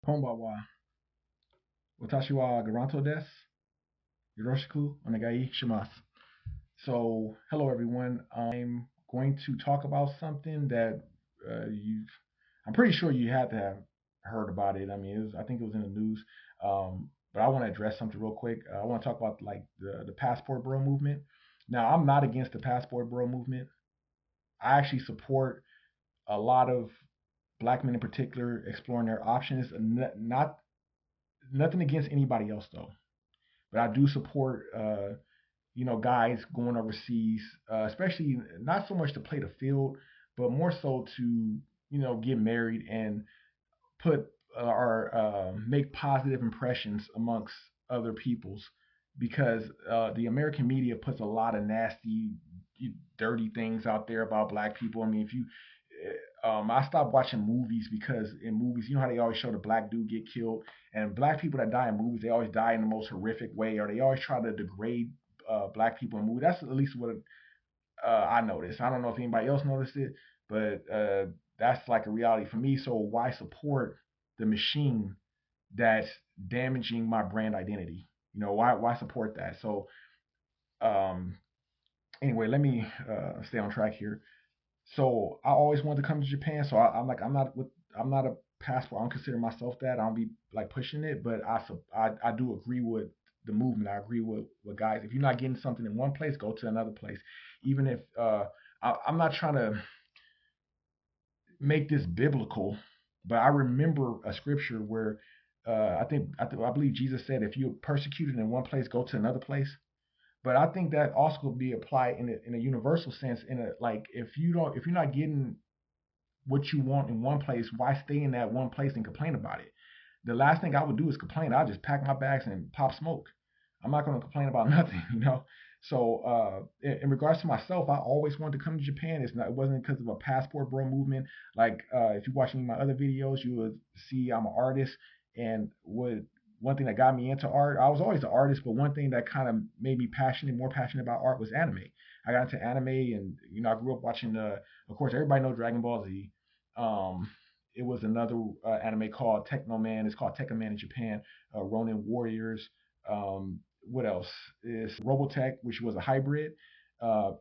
Konbawa. Watashi wa Garanto desu. Yoroshiku onegai shimasu. So, hello everyone. I'm going to talk about something that I'm pretty sure you had to have heard about it. I mean, I think it was in the news. But I want to address something real quick. I want to talk about like the passport bro movement. Now, I'm not against the passport bro movement. I actually support a lot of black men in particular exploring their options. Not nothing against anybody else though, but I do support guys going overseas, especially not so much to play the field, but more so to get married and put or make positive impressions amongst other peoples, because the American media puts a lot of nasty, dirty things out there about black people. I mean, if you I stopped watching movies because in movies, you know how they always show the black dude get killed, and black people that die in movies, they always die in the most horrific way, or they always try to degrade black people in movies. That's at least what I noticed. I don't know if anybody else noticed it, but that's like a reality for me. So why support the machine that's damaging my brand identity? Why support that? So um, anyway, let me stay on track here. So I always wanted to come to Japan. So I'm not a passport. I don't consider myself that. I don't be like pushing it, but I do agree with the movement. I agree with guys. If you're not getting something in one place, go to another place. Even if I'm not trying to make this biblical, but I remember a scripture where I believe Jesus said, if you're persecuted in one place, go to another place. But I think that also could be applied in a universal sense. In a like, if you're not getting what you want in one place, why stay in that one place and complain about it? The last thing I would do is complain. I'll just pack my bags and pop smoke. I'm not going to complain about nothing. So in regards to myself, I always wanted to come to Japan. It wasn't because of a passport bro movement. Like if you watch any of my other videos, you would see I'm an artist, and one thing that got me into art, I was always an artist, but one thing that kind of made me more passionate about art was anime. I got into anime, and I grew up watching. Of course, everybody knows Dragon Ball Z. Um, it was another anime called Techno Man. It's called Tekka Man in Japan. Ronin Warriors. What else? Is Robotech, which was a hybrid.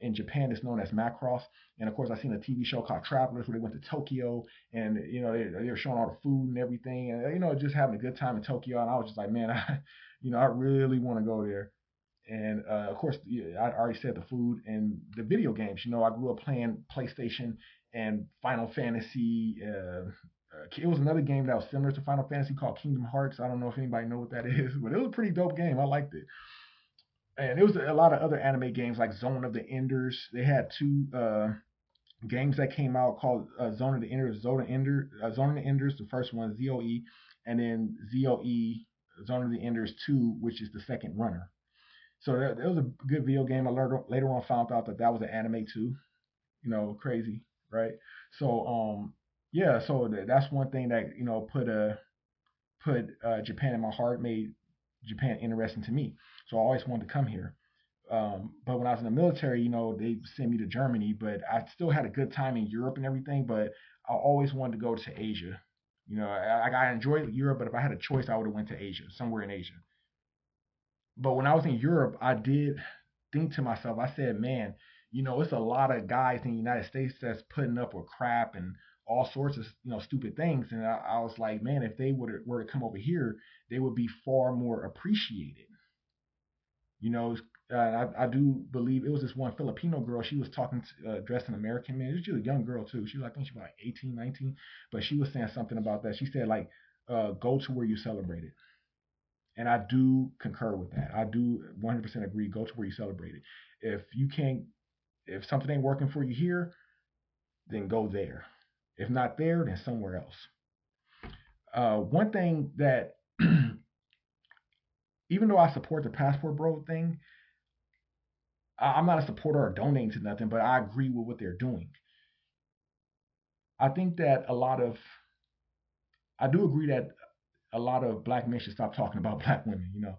In Japan, it's known as Macross. And of course, I seen a TV show called Travelers where they went to Tokyo, and they were showing all the food and everything, and just having a good time in Tokyo. And I was just like, man, I really want to go there. And of course, yeah, I already said the food and the video games. I grew up playing PlayStation and Final Fantasy. It was another game that was similar to Final Fantasy called Kingdom Hearts. I don't know if anybody know what that is, but it was a pretty dope game. I liked it. And there was a lot of other anime games like Zone of the Enders. They had two games that came out called Zone of the Enders, Zone of the Enders. The first one, ZOE, and then ZOE, Zone of the Enders 2, which is the second runner. So that was a good video game. I learned later on, found out that was an anime too. Crazy, right? So yeah. So that's one thing that put Japan in my heart, made Japan interesting to me. So I always wanted to come here. But when I was in the military, they sent me to Germany, but I still had a good time in Europe and everything. But I always wanted to go to Asia. I enjoyed Europe, but if I had a choice, I would have went to Asia, somewhere in Asia. But when I was in Europe, I did think to myself, I said, man, it's a lot of guys in the United States that's putting up with crap and all sorts of stupid things. And I was like, man, if they were to come over here, they would be far more appreciated. You know, I do believe it was this one Filipino girl. She was talking dressed in American man. She was a young girl too. She was, I think she was like 18, 19. But she was saying something about that. She said like, go to where you celebrate it. And I do concur with that. I do 100% agree. Go to where you celebrate it. If you can't, if something ain't working for you here, then go there. If not there, then somewhere else. One thing that, even though I support the passport bro thing, I'm not a supporter or donating to nothing, but I agree with what they're doing. I think that I do agree that a lot of black men should stop talking about black women.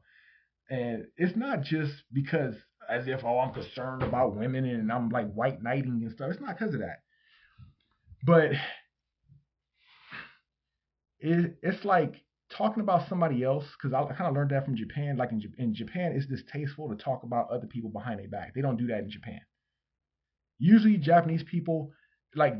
And it's not just because as if, oh, I'm concerned about women and I'm like white knighting and stuff. It's not because of that. But it's like talking about somebody else, because I kind of learned that from Japan. Like in Japan, it's distasteful to talk about other people behind their back. They don't do that in Japan. Usually, Japanese people, like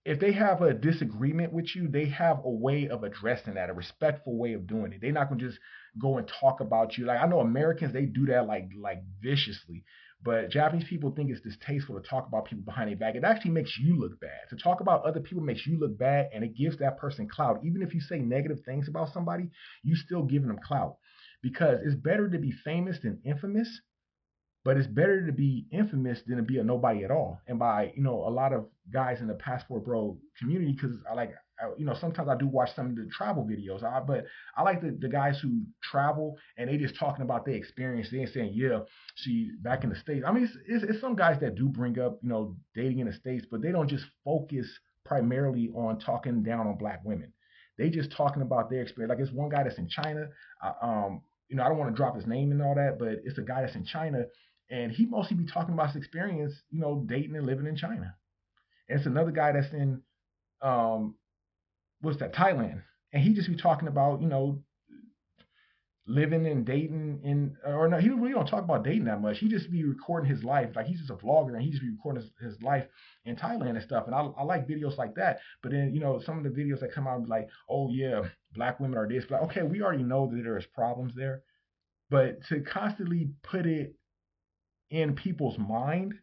if they have a disagreement with you, they have a way of addressing that, a respectful way of doing it. They're not gonna just go and talk about you. Like I know Americans, they do that like viciously, but Japanese people think it's distasteful to talk about people behind their back. It actually makes you look bad. To talk about other people makes you look bad, and it gives that person clout. Even if you say negative things about somebody, you still giving them clout because it's better to be famous than infamous, but it's better to be infamous than to be a nobody at all. And by a lot of guys in the passport bro community, because sometimes I do watch some of the travel videos. But I like the guys who travel and they just talking about their experience. They ain't saying yeah, she back in the States. I mean, it's some guys that do bring up dating in the States, but they don't just focus primarily on talking down on black women. They just talking about their experience. Like it's one guy that's in China. I don't want to drop his name and all that, but it's a guy that's in China, and he mostly be talking about his experience, dating and living in China. And it's another guy that's in what's that, Thailand, and he just be talking about living and dating in, or no, he really don't talk about dating that much. He just be recording his life, like he's just a vlogger, and he just be recording his life in Thailand and stuff. And I like videos like that. But then some of the videos that come out like, oh yeah, black women are this, but okay, we already know that there's problems there. But to constantly put it in people's mind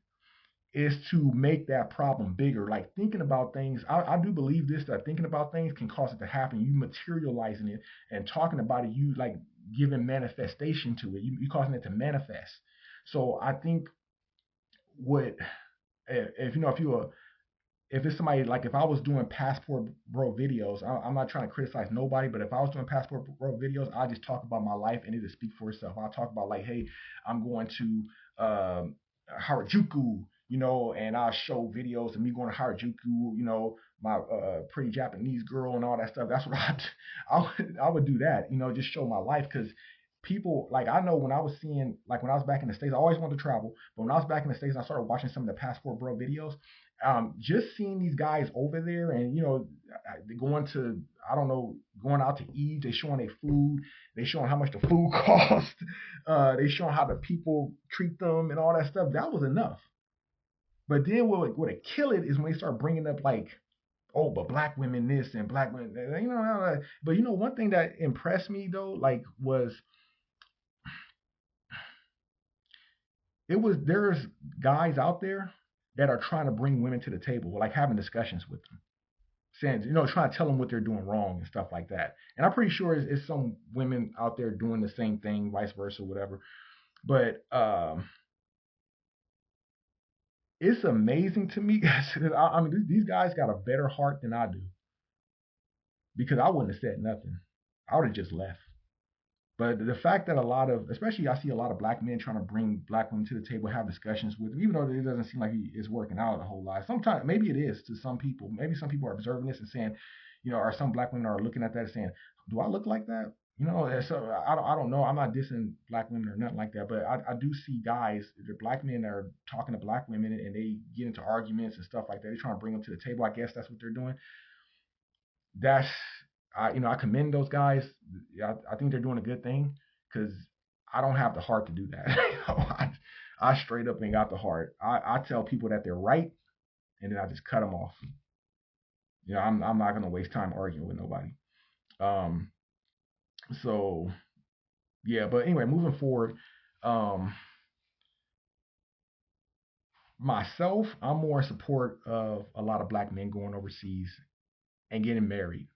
is to make that problem bigger. Like thinking about things, I do believe this, that thinking about things can cause it to happen. You materializing it and talking about it, you like giving manifestation to it. You causing it to manifest. So I think what if it's somebody, like if I was doing passport bro videos, I'm not trying to criticize nobody, but if I was doing passport bro videos, I just talk about my life and it'll speak for itself. I'll talk about like, hey, I'm going to Harajuku, and I'll show videos of me going to Harajuku, my pretty Japanese girl and all that stuff. That's what I would do that, just show my life because people, like, I know when I was seeing, like when I was back in the States, I always wanted to travel, but when I was back in the States, I started watching some of the passport bro videos. Just seeing these guys over there and going to, I don't know, going out to eat, they showing their food, they showing how much the food cost, they showing how the people treat them and all that stuff. That was enough. But then what would kill it is when they start bringing up like, oh, but black women this and black women, but one thing that impressed me though, like, was there's guys out there that are trying to bring women to the table, like having discussions with them, saying, trying to tell them what they're doing wrong and stuff like that. And I'm pretty sure it's some women out there doing the same thing, vice versa, whatever. But it's amazing to me. I mean, these guys got a better heart than I do because I wouldn't have said nothing. I would have just left. But the fact that a lot of, especially I see a lot of black men trying to bring black women to the table, have discussions with them, even though it doesn't seem like it's working out a whole lot. Sometimes maybe it is to some people. Maybe some people are observing this and saying, or some black women are looking at that and saying, "Do I look like that?" So I don't know. I'm not dissing black women or nothing like that, but I do see guys, the black men that are talking to black women and they get into arguments and stuff like that. They're trying to bring them to the table. I guess that's what they're doing. That's I commend those guys. I think they're doing a good thing because I don't have the heart to do that. I straight up ain't got the heart. I tell people that they're right, and then I just cut them off. I'm not gonna waste time arguing with nobody. Um, so yeah, but anyway, moving forward, um, myself, I'm more in support of a lot of black men going overseas and getting married,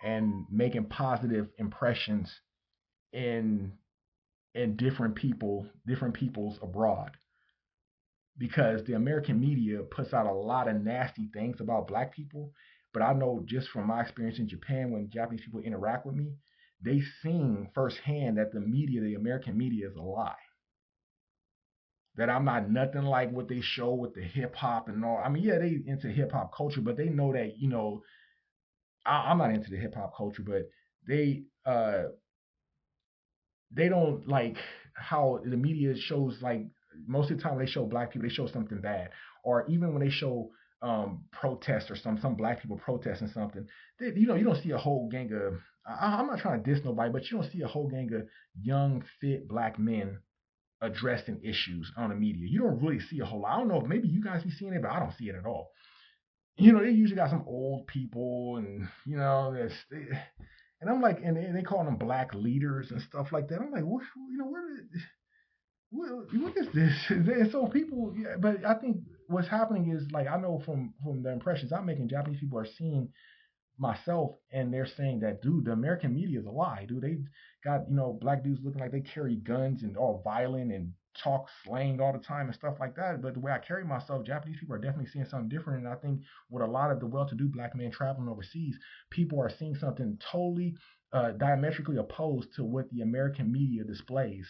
and making positive impressions in different peoples abroad, because the American media puts out a lot of nasty things about black people. But I know just from my experience in Japan, when Japanese people interact with me, they seen firsthand that the American media is a lie. That I'm not nothing like what they show with the hip hop and all. I mean, yeah, they into hip hop culture, but they know that I'm not into the hip hop culture, but they uh they don't like how the media shows, like most of the time when they show black people, they show something bad. Or even when they show protest or some black people protesting something, you don't see a whole gang of. I'm not trying to diss nobody, but you don't see a whole gang of young, fit black men addressing issues on the media. You don't really see a whole lot. I don't know if maybe you guys be seeing it, but I don't see it at all. They usually got some old people, and and I'm like, and they call them black leaders and stuff like that. I'm like, what is this? And so people, yeah, but I think what's happening is, like, I know from the impressions I'm making, Japanese people are seeing myself, and they're saying that, dude, the American media is a lie, dude. They got black dudes looking like they carry guns and all violent and talk slang all the time and stuff like that. But the way I carry myself, Japanese people are definitely seeing something different. And I think with a lot of the well-to-do black men traveling overseas, people are seeing something totally diametrically opposed to what the American media displays.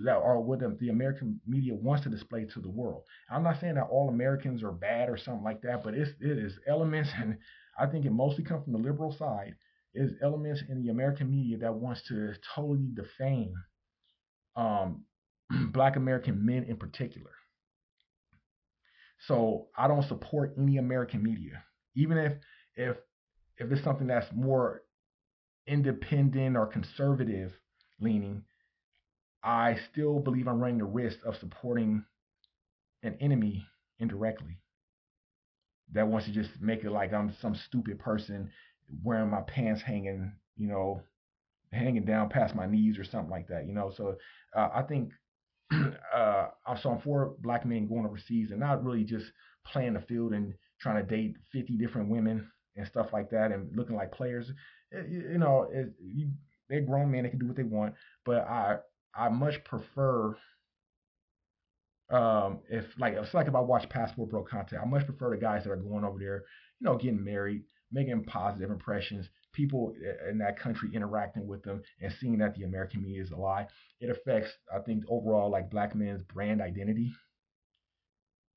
Or what the American media wants to display to the world. I'm not saying that all Americans are bad or something like that, but it is elements, and I think it mostly comes from the liberal side, is elements in the American media that wants to totally defame um, black American men in particular. So I don't support any American media, even if if it's something that's more independent or conservative leaning. I still believe I'm running the risk of supporting an enemy indirectly that wants to just make it like I'm some stupid person wearing my pants hanging down past my knees or something like that. So I think so I'm for black men going overseas and not really just playing the field and trying to date 50 different women and stuff like that and looking like players. They're grown men; they can do what they want. But I much prefer if I watch Passport Bro content, I much prefer the guys that are going over there, getting married, making positive impressions, people in that country interacting with them and seeing that the American media is a lie. It affects, I think, overall, like, black men's brand identity.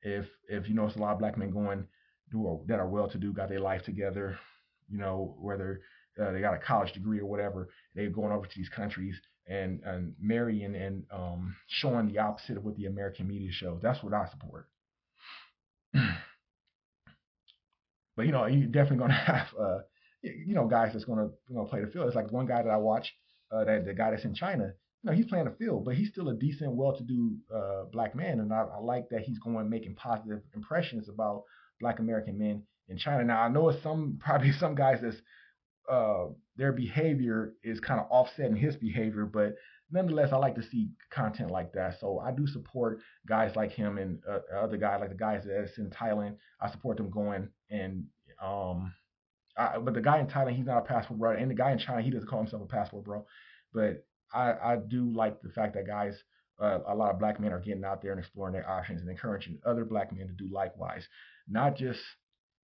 If it's a lot of black men going that are well to do, got their life together, whether they got a college degree or whatever, they're going over to these countries and marrying and showing the opposite of what the American media shows. That's what I support. But you're definitely gonna have guys that's gonna play the field. It's like one guy that I watch, that the guy that's in China. He's playing the field, but he's still a decent, well-to-do black man, and I like that he's going making positive impressions about black American men in China. Now I know it's probably some guys that's their behavior is kind of offsetting his behavior, but nonetheless, I like to see content like that. So I do support guys like him and other guys like the guys that's in Thailand. I support them going and um, but the guy in Thailand, he's not a passport bro, and the guy in China, he doesn't call himself a passport bro. But I do like the fact that guys, a lot of black men are getting out there and exploring their options and encouraging other black men to do likewise, not just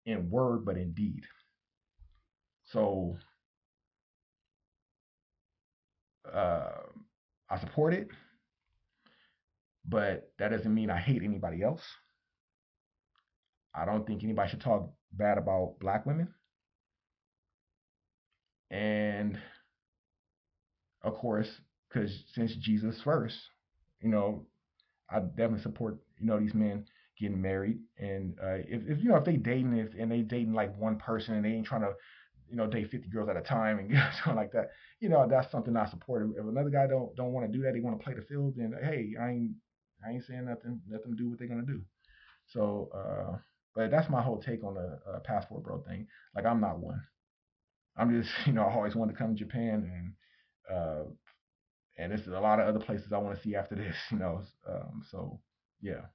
in word but in deed. So uh, I support it, but that doesn't mean I hate anybody else. I don't think anybody should talk bad about black women. And of course, because since Jesus first, you know, I definitely support these men getting married. And if they dating and they dating like one person and they ain't trying to date 50 girls at a time and something like that, that's something I support. If another guy don't want to do that, they want to play the field, then hey, I ain't saying nothing. Let them do what they're gonna do. So, but that's my whole take on the passport bro thing. Like, I'm not one. I'm just I always wanted to come to Japan, and there's a lot of other places I want to see after this. So yeah.